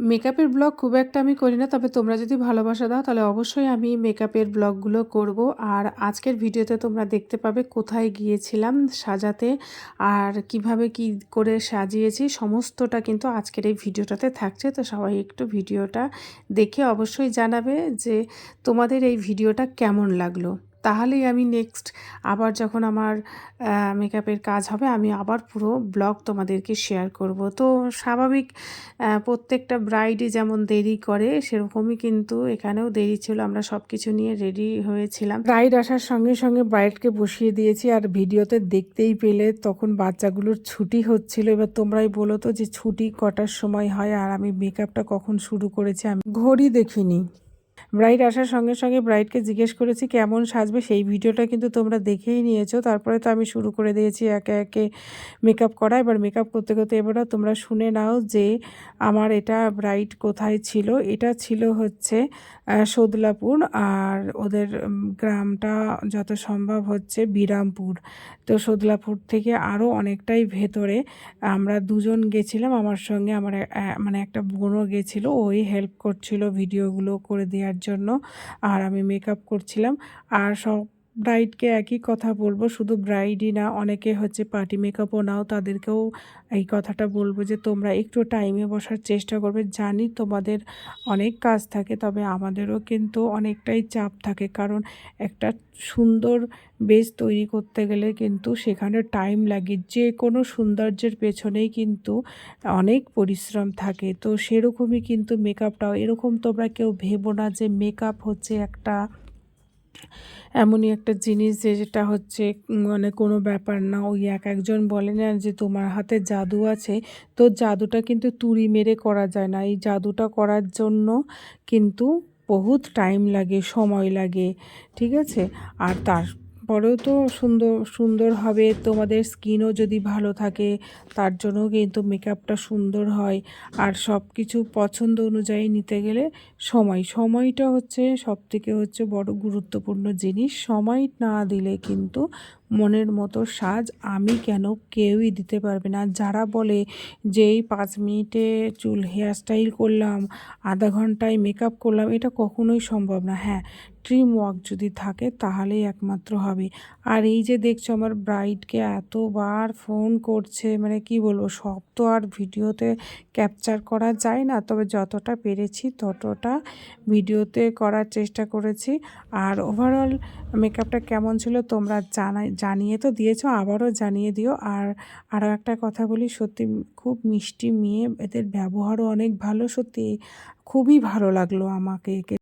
মেকআপের ব্লগ খুব একটা আমি করি না, তবে তোমরা যদি ভালোবাসা দাও তাহলে অবশ্যই আমি মেকআপের ব্লগগুলো করব। আর আজকের ভিডিওতে তোমরা দেখতে পাবে কোথায় গিয়েছিলাম সাজাতে আর কিভাবে কি করে সাজিয়েছি, সমস্তটা কিন্তু আজকের এই ভিডিওটাতে থাকছে। তো সবাই একটু ভিডিওটা দেখে অবশ্যই জানাবে যে তোমাদের এই ভিডিওটা কেমন লাগলো। তাহলেই আমি নেক্সট আবার যখন আমার মেকআপের কাজ হবে আমি আবার পুরো ব্লগ তোমাদেরকে শেয়ার করব। তো স্বাভাবিক প্রত্যেকটা ব্রাইডই যেমন দেরি করে সেরকমই কিন্তু এখানেও দেরি ছিল। আমরা সব কিছু নিয়ে রেডি হয়েছিলাম। ব্রাইড আসার সঙ্গে সঙ্গে ব্রাইডকে বসিয়ে দিয়েছি। আর ভিডিওতে দেখতেই পেলে তখন বাচ্চাগুলোর ছুটি হচ্ছিল। এবার তোমরাই বলো তো যে ছুটি কটার সময় হয় আর আমি মেকআপটা কখন শুরু করেছি, আমি ঘড়ি দেখিনি। ব্রাইড আসার সঙ্গে সঙ্গে ব্রাইডকে জিজ্ঞেস করেছি কেমন সাজবে, সেই ভিডিওটা কিন্তু তোমরা দেখেই নিয়েছো। তারপরে তো আমি শুরু করে দিয়েছি একে একে মেকআপ করা। এবার মেকআপ করতে করতে এবারও তোমরা শুনে নাও যে আমার এটা ব্রাইড কোথায় ছিল। এটা ছিল হচ্ছে সদলাপুর, আর ওদের গ্রামটা যত সম্ভব হচ্ছে বিরামপুর। তো সদলাপুর থেকে আরও অনেকটাই ভেতরে। আমরা দুজন গেছিলাম, আমার সঙ্গে আমার মানে একটা বোনও গেছিলো, ওই হেল্প করছিল ভিডিওগুলো করে দেওয়ার জন্য, আর আমি মেকআপ করছিলাম। আর সব ব্রাইডকে একই কথা বলবো, শুধু ব্রাইডই না, অনেকে হচ্ছে পার্টি মেকআপও নাও, তাদেরকেও এই কথাটা বলবো যে তোমরা একটু টাইমে বসার চেষ্টা করবে। জানি তোমাদের অনেক কাজ থাকে, তবে আমাদেরও কিন্তু অনেকটাই চাপ থাকে, কারণ একটা সুন্দর বেস তৈরি করতে গেলে কিন্তু সেখানে টাইম লাগে। যে কোনো সৌন্দর্যের পেছনেই কিন্তু অনেক পরিশ্রম থাকে। তো সেরকমই কিন্তু মেকআপটাও এরকম। তোমরা কেউ ভেবো না যে মেকআপ হচ্ছে একটা এমনই একটা জিনিস যে যেটা হচ্ছে মানে কোনো ব্যাপার না। ওই একজন বলে না যে তোমার হাতে জাদু আছে, তো জাদুটা কিন্তু তুড়ি মেরে করা যায় না। এই জাদুটা করার জন্য কিন্তু বহুত টাইম লাগে, সময় লাগে, ঠিক আছে? আর তারপরেও তো সুন্দর সুন্দর হবে। তোমাদের স্কিনও যদি ভালো থাকে তার জন্যও কিন্তু মেকআপটা সুন্দর হয়। আর সব কিছু পছন্দ অনুযায়ী নিতে গেলে সময়টা হচ্ছে সবথেকে হচ্ছে বড় গুরুত্বপূর্ণ জিনিস। সময় না দিলে কিন্তু মনের মতো সাজ আমি কেন কেউই দিতে পারবে না। যারা বলে যে এই 5 মিনিটে চুল হেয়ার স্টাইল করলাম, আধা ঘন্টায় মেকআপ করলাম, এটা কখনোই সম্ভব না। হ্যাঁ, ট্রিম ওয়ার্ক যদি থাকে তাহলেই একমাত্র হবে। আর এই যে দেখছো আমার ব্রাইডকে এতবার ফোন করছে, মানে কি বলবো, সব তো আর ভিডিওতে ক্যাপচার করা যায় না, তবে যতটা পেরেছি ততটা ভিডিওতে করার চেষ্টা করেছি। আর ওভারঅল মেকআপটা কেমন ছিল তোমরা জানিয়ে তো দিয়েছো, আবারও জানিয়ে দিও। আর আরও একটা কথা বলি, সত্যি খুব মিষ্টি মেয়ে, এদের ব্যবহারও অনেক ভালো। সত্যি খুবই ভালো লাগলো আমাকে একে